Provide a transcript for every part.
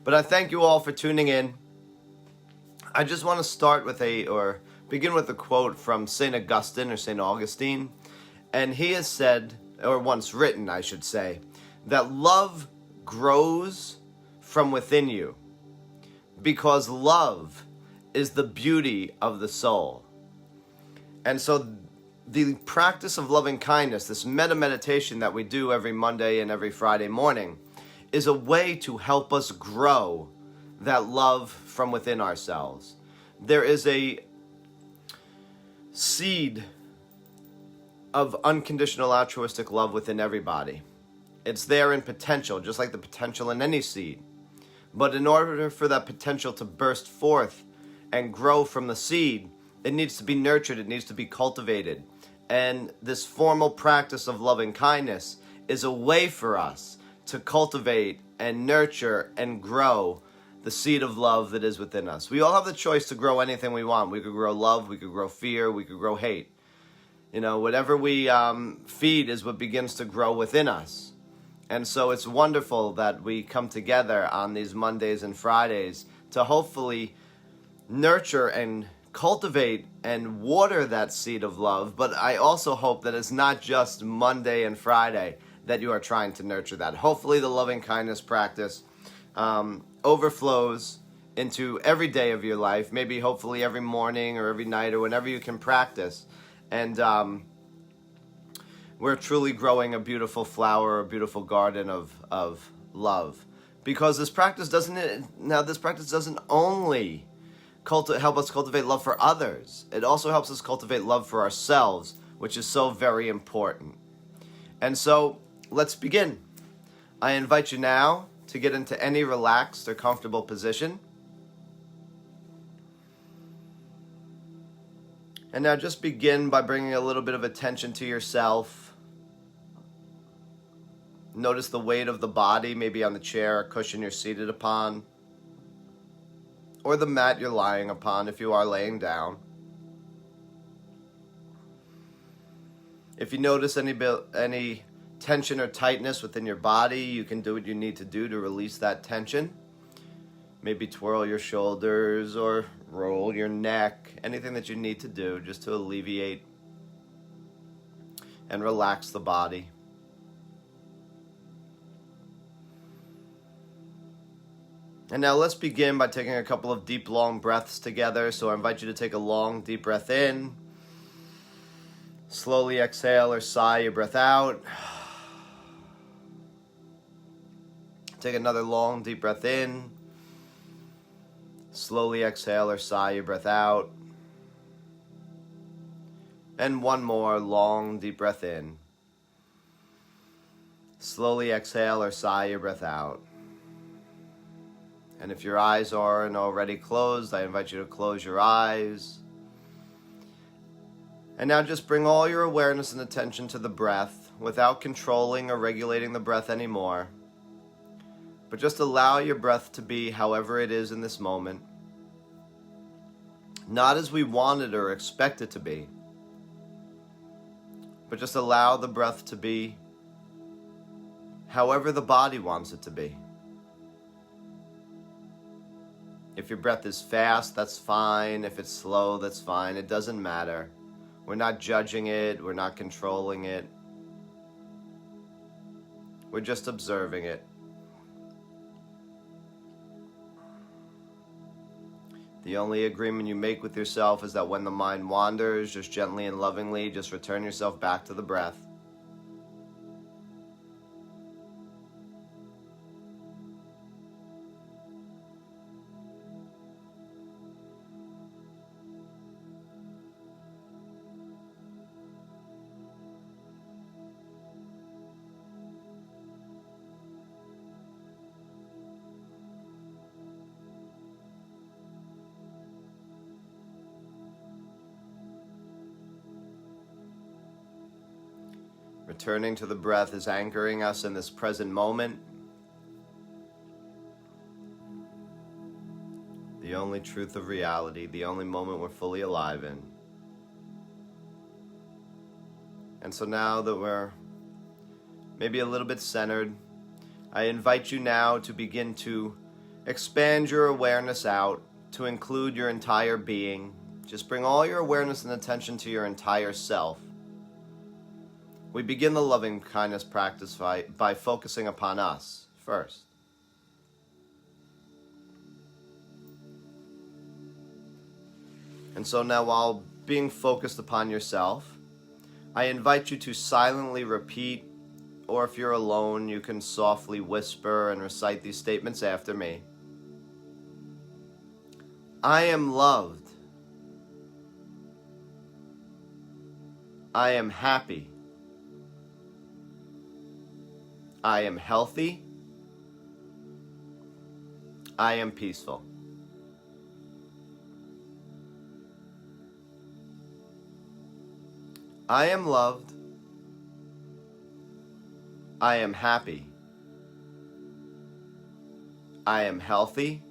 But I thank you all for tuning in. I just want to start with begin with a quote from St. Augustine or St. Augustine. And he has said, or once written, I should say, that love grows from within you because love is the beauty of the soul. And so the practice of loving kindness, this metta meditation that we do every Monday and every Friday morning, is a way to help us grow that love from within ourselves. There is a seed of unconditional altruistic love within everybody. It's there in potential, just like the potential in any seed. But in order for that potential to burst forth and grow from the seed, it needs to be nurtured, it needs to be cultivated. And this formal practice of loving kindness is a way for us to cultivate and nurture and grow the seed of love that is within us. We all have the choice to grow anything we want. We could grow love, we could grow fear, we could grow hate. Whatever we feed is what begins to grow within us. And so it's wonderful that we come together on these Mondays and Fridays to hopefully nurture and cultivate and water that seed of love. But I also hope that it's not just Monday and Friday that you are trying to nurture that. Hopefully the loving kindness practice overflows into every day of your life, maybe hopefully every morning or every night or whenever you can practice. And we're truly growing a beautiful flower, a beautiful garden of love. Because this practice doesn't only help us cultivate love for others. It also helps us cultivate love for ourselves, which is so very important. And so, let's begin. I invite you now to get into any relaxed or comfortable position. And now just begin by bringing a little bit of attention to yourself. Notice the weight of the body, maybe on the chair or cushion you're seated upon, or the mat you're lying upon if you are laying down. If you notice any tension or tightness within your body, you can do what you need to do to release that tension. Maybe twirl your shoulders or roll your neck, anything that you need to do just to alleviate and relax the body. And now let's begin by taking a couple of deep, long breaths together. So I invite you to take a long, deep breath in. Slowly exhale or sigh your breath out. Take another long, deep breath in. Slowly exhale or sigh your breath out. And one more long, deep breath in. Slowly exhale or sigh your breath out. And if your eyes aren't already closed, I invite you to close your eyes. And now just bring all your awareness and attention to the breath without controlling or regulating the breath anymore. But just allow your breath to be however it is in this moment. Not as we want it or expect it to be, but just allow the breath to be however the body wants it to be. If your breath is fast, that's fine. If it's slow, that's fine. It doesn't matter. We're not judging it. We're not controlling it. We're just observing it. The only agreement you make with yourself is that when the mind wanders, just gently and lovingly, just return yourself back to the breath. Returning to the breath is anchoring us in this present moment. The only truth of reality, the only moment we're fully alive in. And so now that we're maybe a little bit centered, I invite you now to begin to Expand your awareness out to include your entire being. Just bring all your awareness and attention to your entire self. We begin the loving kindness practice by focusing upon us first. And so now, while being focused upon yourself, I invite you to silently repeat, or if you're alone, you can softly whisper and recite these statements after me. I am loved. I am happy. I am healthy. I am peaceful. I am loved. I am happy. I am healthy.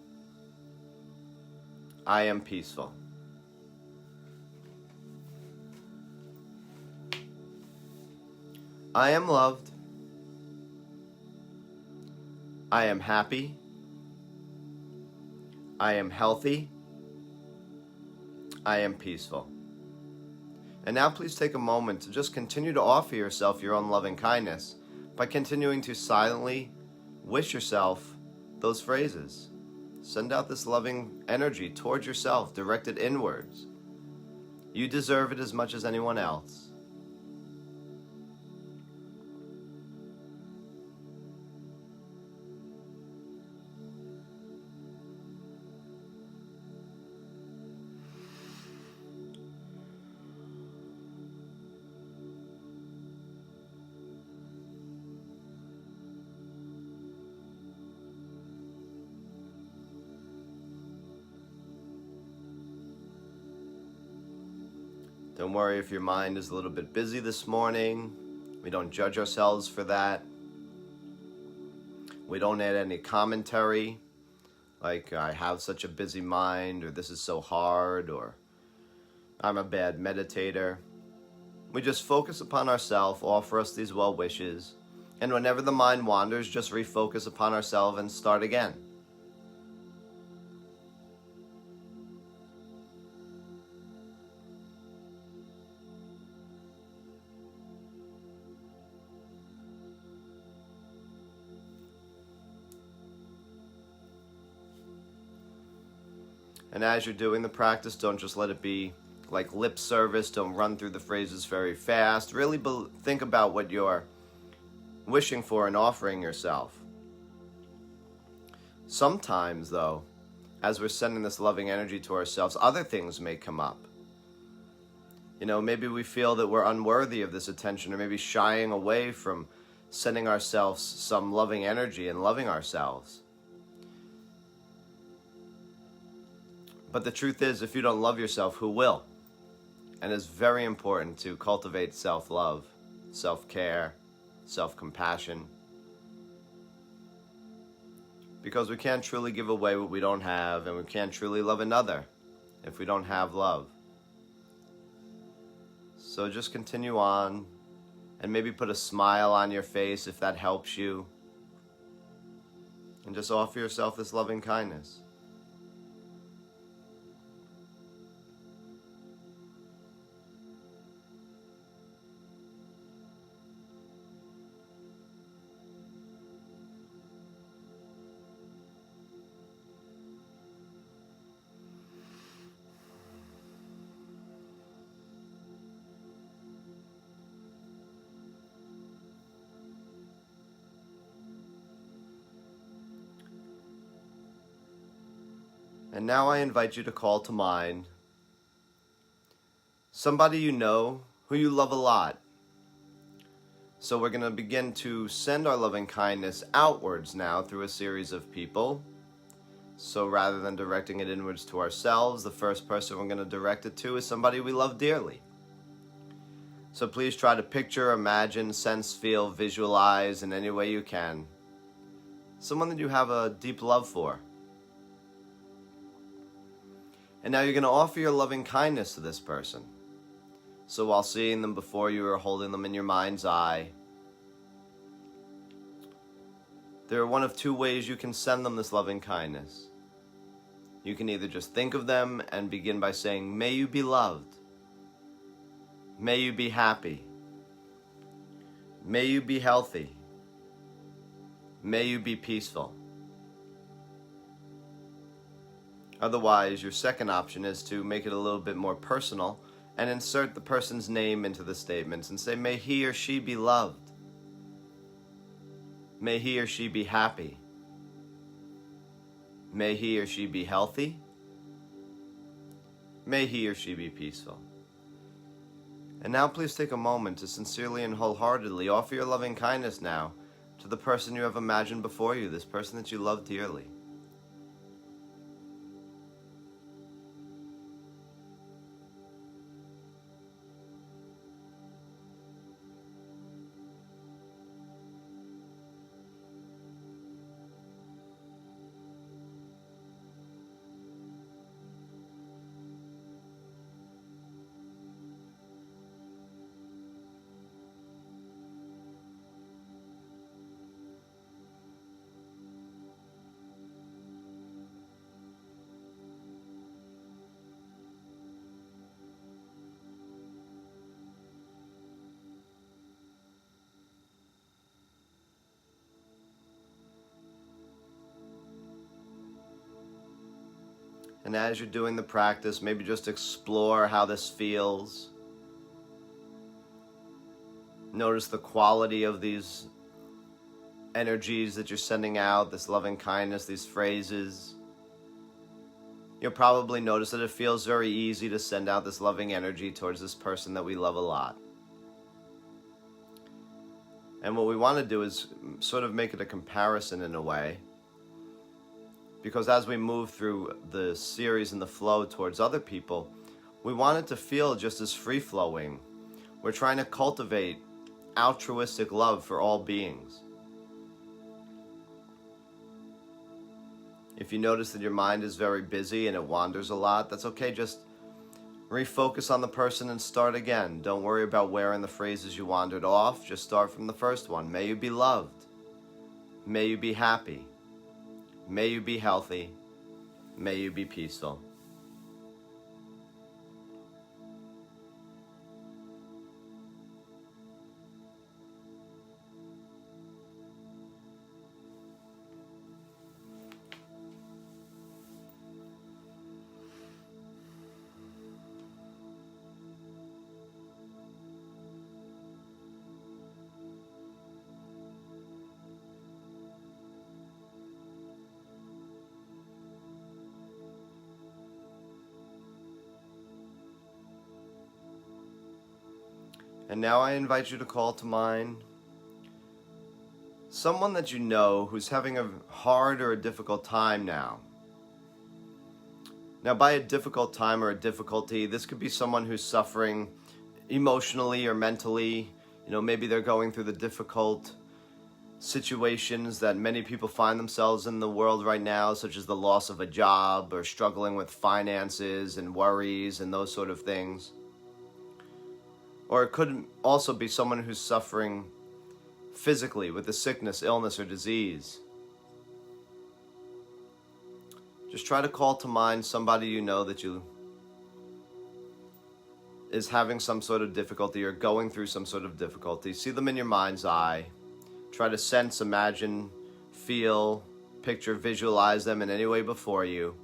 I am peaceful. I am loved. I am happy. I am healthy. I am peaceful. And now please take a moment to just continue to offer yourself your own loving kindness by continuing to silently wish yourself those phrases. Send out this loving energy towards yourself, directed inwards. You deserve it as much as anyone else. Don't worry if your mind is a little bit busy this morning. We don't judge ourselves for that. We don't add any commentary, like I have such a busy mind, or this is so hard, or I'm a bad meditator. We just focus upon ourselves, offer us these well wishes, and whenever the mind wanders, just refocus upon ourselves and start again. And as you're doing the practice, don't just let it be like lip service. Don't run through the phrases very fast. Really think about what you're wishing for and offering yourself. Sometimes, though, as we're sending this loving energy to ourselves, other things may come up. You know, maybe we feel that we're unworthy of this attention, or maybe shying away from sending ourselves some loving energy and loving ourselves. But the truth is, if you don't love yourself, who will? And it's very important to cultivate self-love, self-care, self-compassion. Because we can't truly give away what we don't have, and we can't truly love another if we don't have love. So just continue on, and maybe put a smile on your face if that helps you. And just offer yourself this loving kindness. And now I invite you to call to mind somebody you know who you love a lot. So we're going to begin to send our loving kindness outwards now through a series of people. So rather than directing it inwards to ourselves, the first person we're going to direct it to is somebody we love dearly. So please try to picture, imagine, sense, feel, visualize in any way you can someone that you have a deep love for. And now you're going to offer your loving kindness to this person. So while seeing them before you or holding them in your mind's eye, there are one of two ways you can send them this loving kindness. You can either just think of them and begin by saying, may you be loved. May you be happy. May you be healthy. May you be peaceful. Otherwise, your second option is to make it a little bit more personal and insert the person's name into the statements and say, may he or she be loved. May he or she be happy. May he or she be healthy. May he or she be peaceful. And now please take a moment to sincerely and wholeheartedly offer your loving kindness now to the person you have imagined before you, this person that you love dearly. And as you're doing the practice, maybe just explore how this feels. Notice the quality of these energies that you're sending out, this loving kindness, these phrases. You'll probably notice that it feels very easy to send out this loving energy towards this person that we love a lot. And what we want to do is sort of make it a comparison in a way. Because as we move through the series and the flow towards other people, we want it to feel just as free-flowing. We're trying to cultivate altruistic love for all beings. If you notice that your mind is very busy and it wanders a lot, that's okay. Just refocus on the person and start again. Don't worry about where in the phrases you wandered off. Just start from the first one. May you be loved. May you be happy. May you be healthy. May you be peaceful. And now I invite you to call to mind someone that you know who's having a hard or a difficult time now. Now, by a difficult time or a difficulty, this could be someone who's suffering emotionally or mentally. Maybe they're going through the difficult situations that many people find themselves in the world right now, such as the loss of a job or struggling with finances and worries and those sort of things. Or it could also be someone who's suffering physically with a sickness, illness, or disease. Just try to call to mind somebody you know that is having some sort of difficulty or going through some sort of difficulty. See them in your mind's eye. Try to sense, imagine, feel, picture, visualize them in any way before you.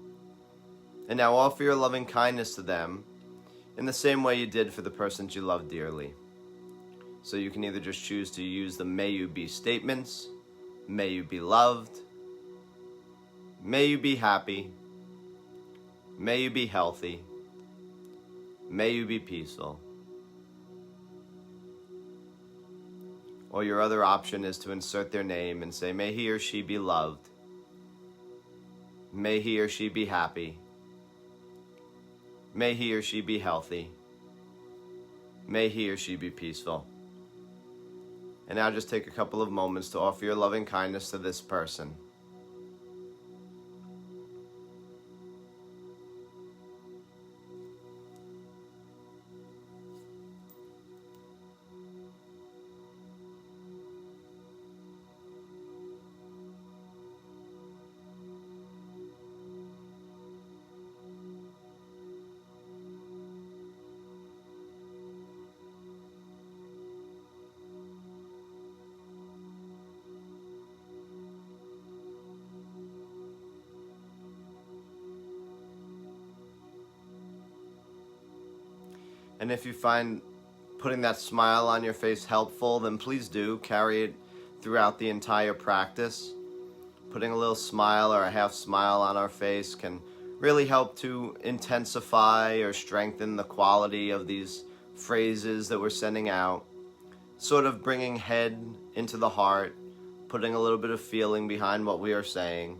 And now offer your loving kindness to them in the same way you did for the persons you love dearly. So you can either just choose to use the may you be statements, may you be loved, may you be happy, may you be healthy, may you be peaceful. Or your other option is to insert their name and say, may he or she be loved, may he or she be happy, may he or she be healthy. May he or she be peaceful. And now just take a couple of moments to offer your loving kindness to this person. And if you find putting that smile on your face helpful, then please do carry it throughout the entire practice. Putting a little smile or a half smile on our face can really help to intensify or strengthen the quality of these phrases that we're sending out. Sort of bringing head into the heart, putting a little bit of feeling behind what we are saying.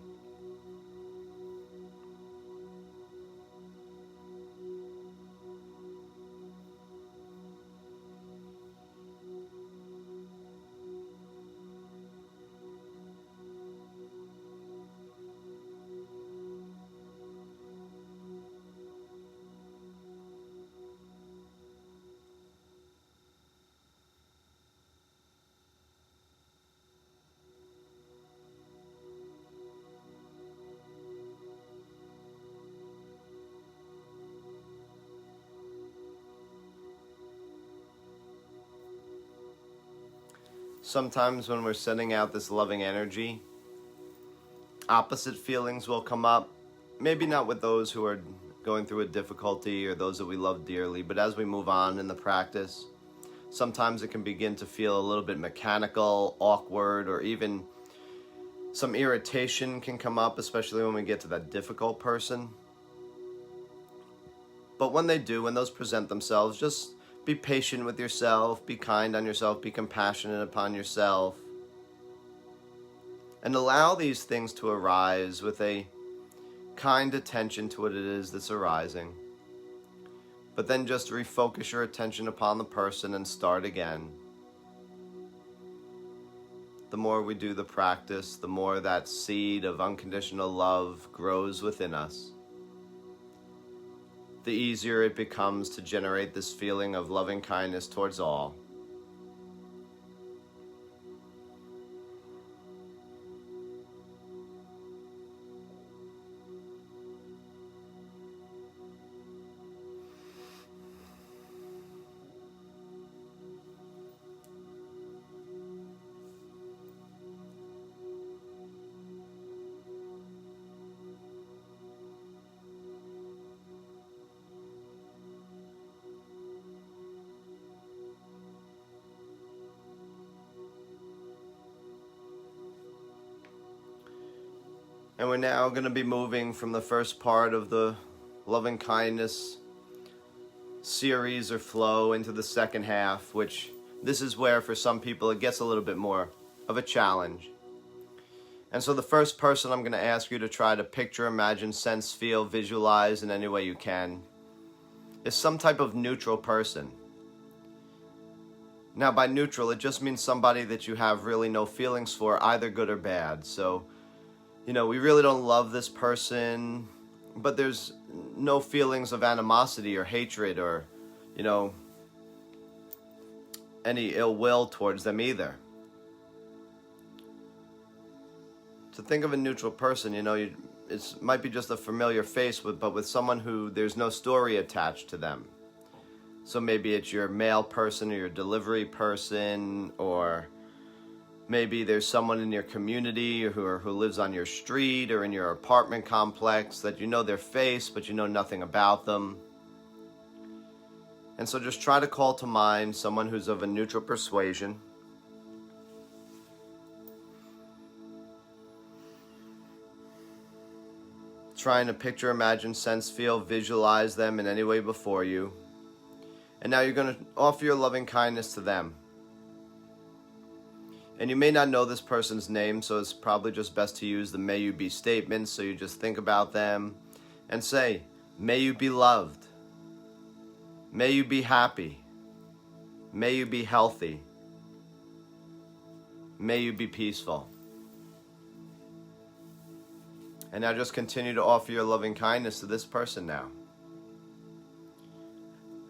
Sometimes when we're sending out this loving energy, opposite feelings will come up. Maybe not with those who are going through a difficulty or those that we love dearly, but as we move on in the practice, sometimes it can begin to feel a little bit mechanical, awkward, or even some irritation can come up, especially when we get to that difficult person. But when they do, when those present themselves, just be patient with yourself, be kind on yourself, be compassionate upon yourself, and allow these things to arise with a kind attention to what it is that's arising. But then just refocus your attention upon the person and start again. The more we do the practice, the more that seed of unconditional love grows within us. The easier it becomes to generate this feeling of loving kindness towards all. And we're now going to be moving from the first part of the loving kindness series or flow into the second half, which this is where for some people it gets a little bit more of a challenge. And so the first person I'm going to ask you to try to picture, imagine, sense, feel, visualize in any way you can is some type of neutral person. Now by neutral, it just means somebody that you have really no feelings for, either good or bad. So we really don't love this person, but there's no feelings of animosity or hatred or, any ill will towards them either. To think of a neutral person, it might be just a familiar face, but with someone who there's no story attached to them. So maybe it's your mail person or your delivery person, or maybe there's someone in your community who lives on your street or in your apartment complex that you know their face, but you know nothing about them. And so just try to call to mind someone who's of a neutral persuasion. Trying to picture, imagine, sense, feel, visualize them in any way before you. And now you're going to offer your loving kindness to them. And you may not know this person's name, so it's probably just best to use the may you be statements. So you just think about them and say, may you be loved. May you be happy. May you be healthy. May you be peaceful. And now just continue to offer your loving kindness to this person now.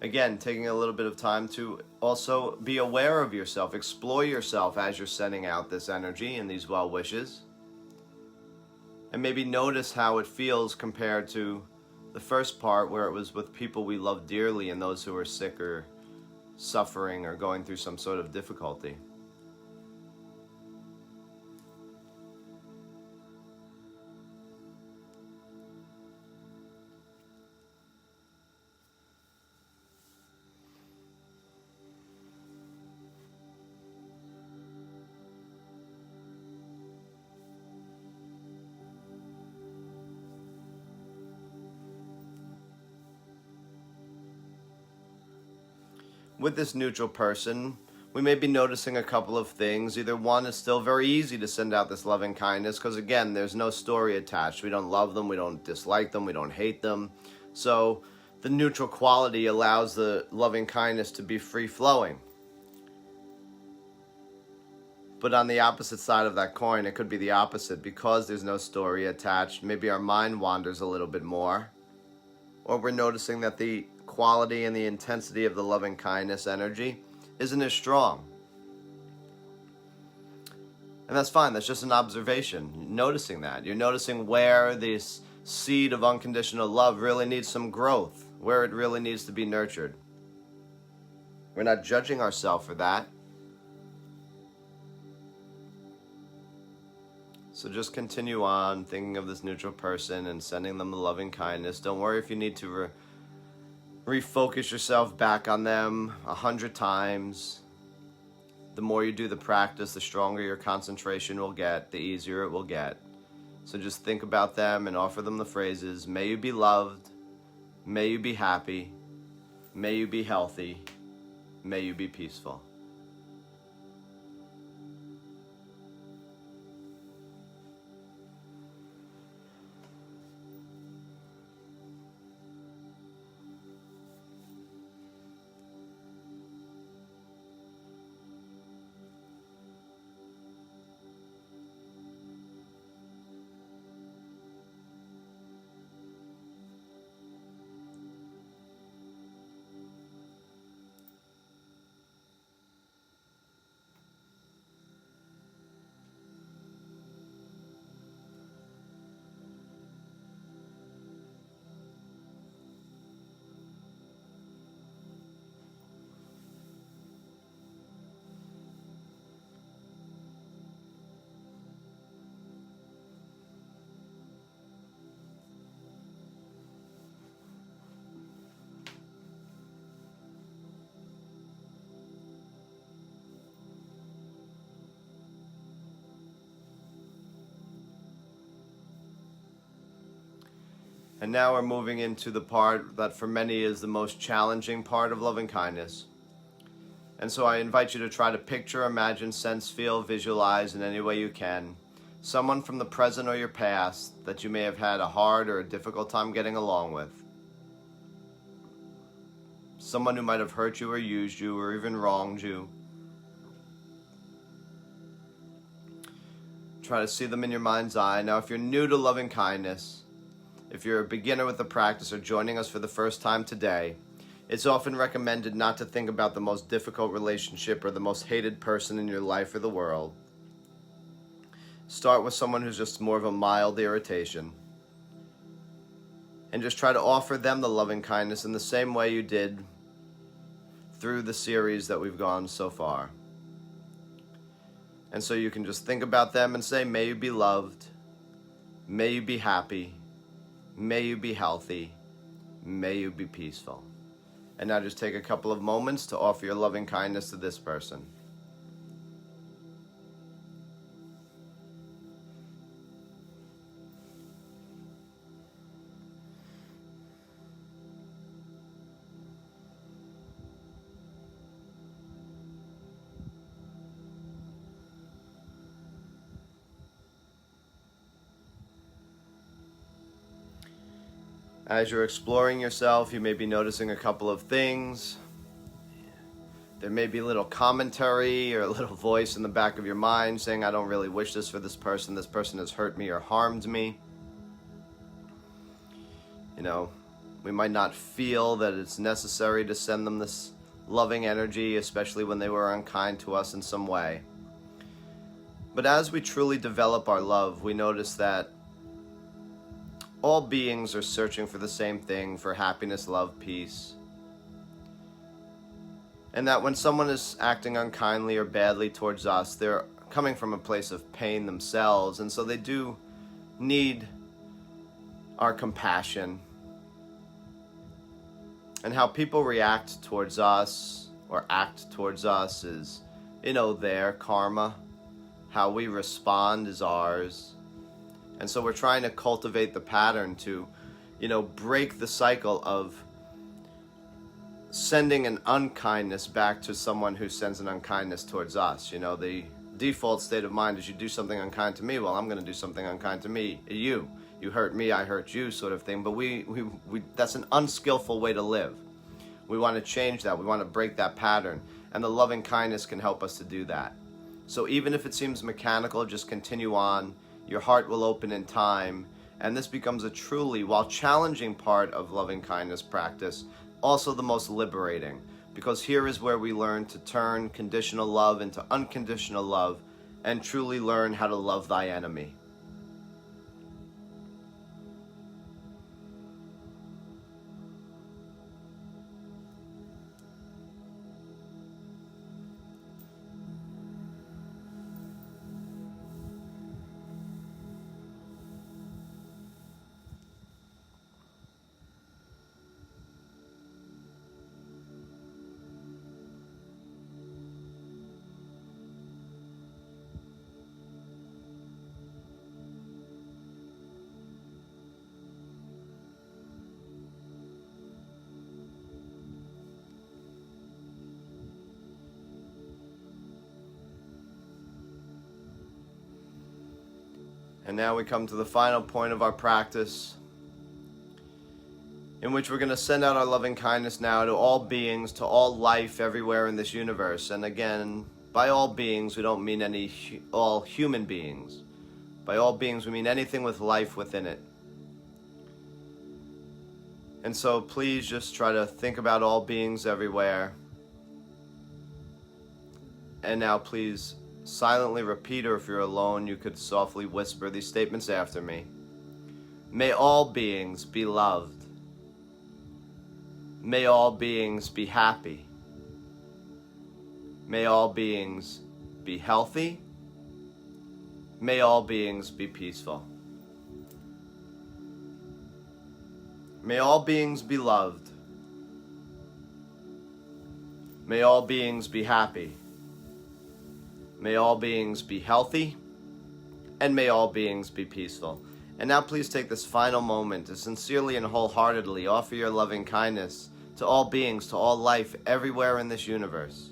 Again, taking a little bit of time to also be aware of yourself, explore yourself as you're sending out this energy and these well wishes. And maybe notice how it feels compared to the first part where it was with people we love dearly and those who are sick or suffering or going through some sort of difficulty. with this neutral person, we may be noticing a couple of things. Either one, is still very easy to send out this loving kindness because, again, there's no story attached. We don't love them, we don't dislike them, we don't hate them. So the neutral quality allows the loving kindness to be free-flowing. But on the opposite side of that coin, it could be the opposite. Because there's no story attached, maybe our mind wanders a little bit more. Or we're noticing that the quality and the intensity of the loving kindness energy isn't as strong. And that's fine. That's just an observation. You're noticing that. You're noticing where this seed of unconditional love really needs some growth, where it really needs to be nurtured. We're not judging ourselves for that. So just continue on thinking of this neutral person and sending them the loving kindness. Don't worry if you need to refocus yourself back on them 100 times. The more you do the practice, the stronger your concentration will get, the easier it will get. So just think about them and offer them the phrases, may you be loved, may you be happy, may you be healthy, may you be peaceful. And now we're moving into the part that for many is the most challenging part of loving kindness. And so I invite you to try to picture, imagine, sense, feel, visualize in any way you can someone from the present or your past that you may have had a hard or a difficult time getting along with. Someone who might have hurt you or used you or even wronged you. Try to see them in your mind's eye. Now, if you're new to loving kindness, if you're a beginner with the practice or joining us for the first time today, it's often recommended not to think about the most difficult relationship or the most hated person in your life or the world. Start with someone who's just more of a mild irritation. And just try to offer them the loving kindness in the same way you did through the series that we've gone so far. And so you can just think about them and say, may you be loved, may you be happy, may you be healthy, may you be peaceful. And now just take a couple of moments to offer your loving kindness to this person. As you're exploring yourself, you may be noticing a couple of things. There may be a little commentary or a little voice in the back of your mind saying, I don't really wish this for this person has hurt me or harmed me. You know, we might not feel that it's necessary to send them this loving energy, especially when they were unkind to us in some way. But as we truly develop our love, we notice that all beings are searching for the same thing, for happiness, love, peace. And that when someone is acting unkindly or badly towards us, they're coming from a place of pain themselves, and so they do need our compassion. And how people react towards us or act towards us is, their karma. How we respond is ours. And so we're trying to cultivate the pattern to, break the cycle of sending an unkindness back to someone who sends an unkindness towards us. The default state of mind is you do something unkind to me, well, I'm going to do something unkind to me. You hurt me, I hurt you, sort of thing. But we that's an unskillful way to live. We want to change that. We want to break that pattern. And the loving kindness can help us to do that. So even if it seems mechanical, just continue on. Your heart will open in time. And this becomes a truly, while challenging part of loving kindness practice, also the most liberating. Because here is where we learn to turn conditional love into unconditional love and truly learn how to love thy enemy. And now we come to the final point of our practice, in which we're going to send out our loving kindness now to all beings, to all life everywhere in this universe. And again, by all beings, we don't mean all human beings. By all beings, we mean anything with life within it. And so please just try to think about all beings everywhere. And now please silently repeat, or if you're alone, you could softly whisper these statements after me. May all beings be loved. May all beings be happy. May all beings be healthy. May all beings be peaceful. May all beings be loved. May all beings be happy. May all beings be healthy, and may all beings be peaceful. And now please take this final moment to sincerely and wholeheartedly offer your loving kindness to all beings, to all life everywhere in this universe.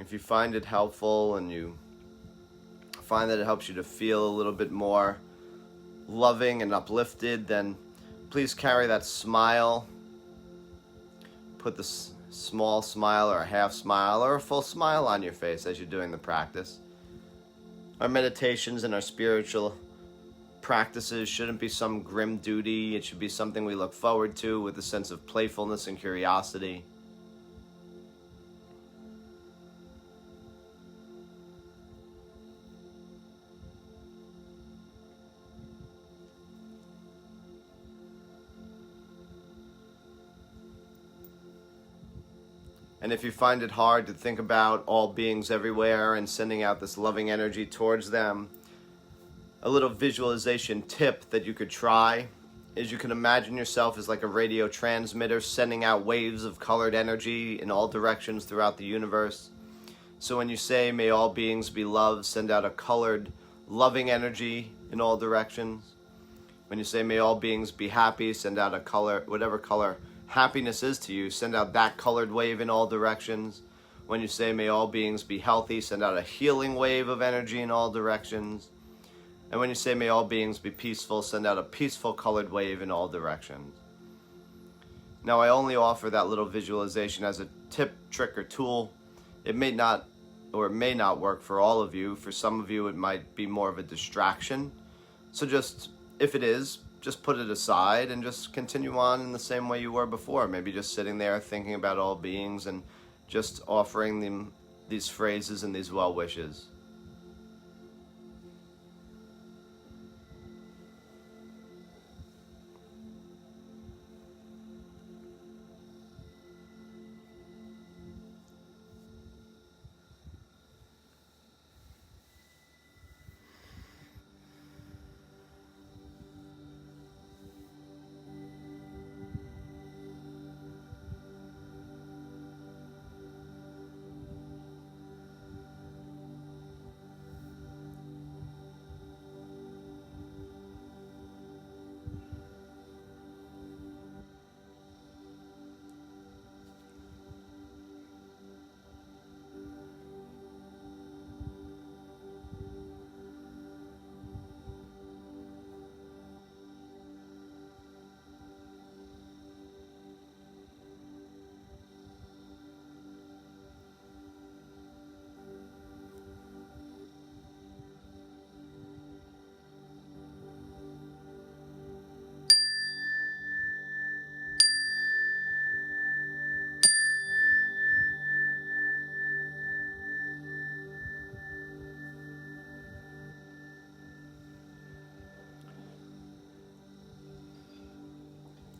If you find it helpful and you find that it helps you to feel a little bit more loving and uplifted, then please carry that smile. Put the small smile or a half smile or a full smile on your face as you're doing the practice. Our meditations and our spiritual practices shouldn't be some grim duty. It should be something we look forward to with a sense of playfulness and curiosity. And if you find it hard to think about all beings everywhere and sending out this loving energy towards them, a little visualization tip that you could try is you can imagine yourself as like a radio transmitter sending out waves of colored energy in all directions throughout the universe. So when you say, may all beings be loved, send out a colored, loving energy in all directions. When you say, may all beings be happy, send out a color, whatever color happiness is to you, send out that colored wave in all directions. When you say, may all beings be healthy, send out a healing wave of energy in all directions. And when you say, may all beings be peaceful, send out a peaceful colored wave in all directions. Now, I only offer that little visualization as a tip, trick, or tool. It may not, or it may not work for all of you. For some of you, it might be more of a distraction. So just, if it is, just put it aside and just continue on in the same way you were before. Maybe just sitting there thinking about all beings and just offering them these phrases and these well wishes.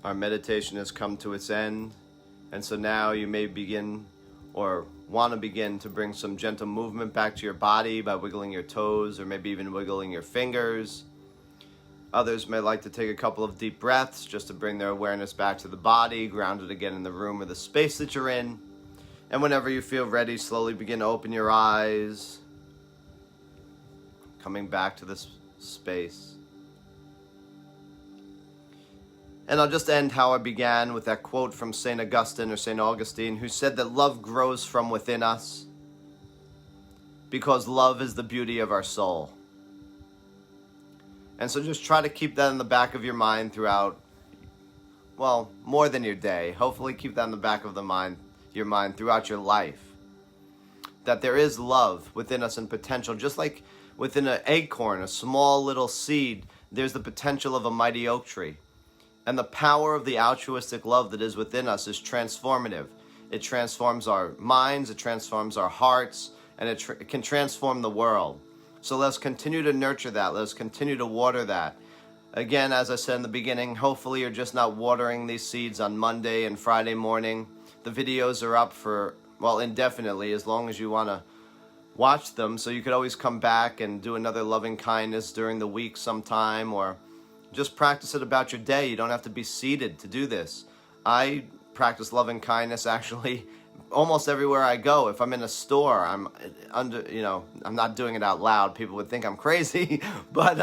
Our meditation has come to its end, and so now you may begin or want to begin to bring some gentle movement back to your body by wiggling your toes or maybe even wiggling your fingers. Others may like to take a couple of deep breaths just to bring their awareness back to the body, grounded again in the room or the space that you're in. And whenever you feel ready, slowly begin to open your eyes, coming back to this space. And I'll just end how I began with that quote from St. Augustine or St. Augustine, who said that love grows from within us because love is the beauty of our soul. And so just try to keep that in the back of your mind throughout, well, more than your day. Hopefully keep that in the back of your mind throughout your life. That there is love within us and potential, just like within an acorn, a small little seed, there's the potential of a mighty oak tree. And the power of the altruistic love that is within us is transformative. It transforms our minds, it transforms our hearts, and it can transform the world. So let's continue to nurture that. Let's continue to water that. Again, as I said in the beginning, hopefully you're just not watering these seeds on Monday and Friday morning. The videos are up for, well, indefinitely, as long as you want to watch them. So you could always come back and do another loving kindness during the week sometime, or just practice it about your day. You don't have to be seated to do this. I practice loving kindness actually almost everywhere I go. If I'm in a store, I'm not doing it out loud. People would think I'm crazy, but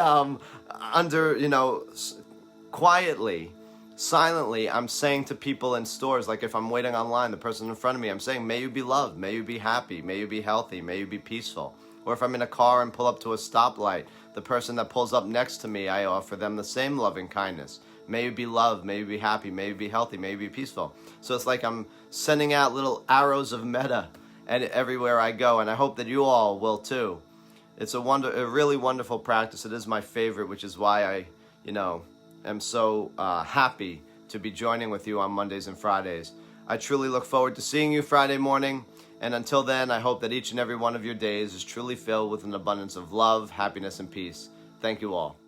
quietly, silently, I'm saying to people in stores, like if I'm waiting online, the person in front of me, I'm saying, may you be loved, may you be happy, may you be healthy, may you be peaceful. Or if I'm in a car and pull up to a stoplight, the person that pulls up next to me, I offer them the same loving kindness. May you be loved, may you be happy, may you be healthy, may you be peaceful. So it's like I'm sending out little arrows of metta and everywhere I go, and I hope that you all will too. It's a really wonderful practice. It is my favorite, which is why I, am so happy to be joining with you on Mondays and Fridays. I truly look forward to seeing you Friday morning. And until then, I hope that each and every one of your days is truly filled with an abundance of love, happiness, and peace. Thank you all.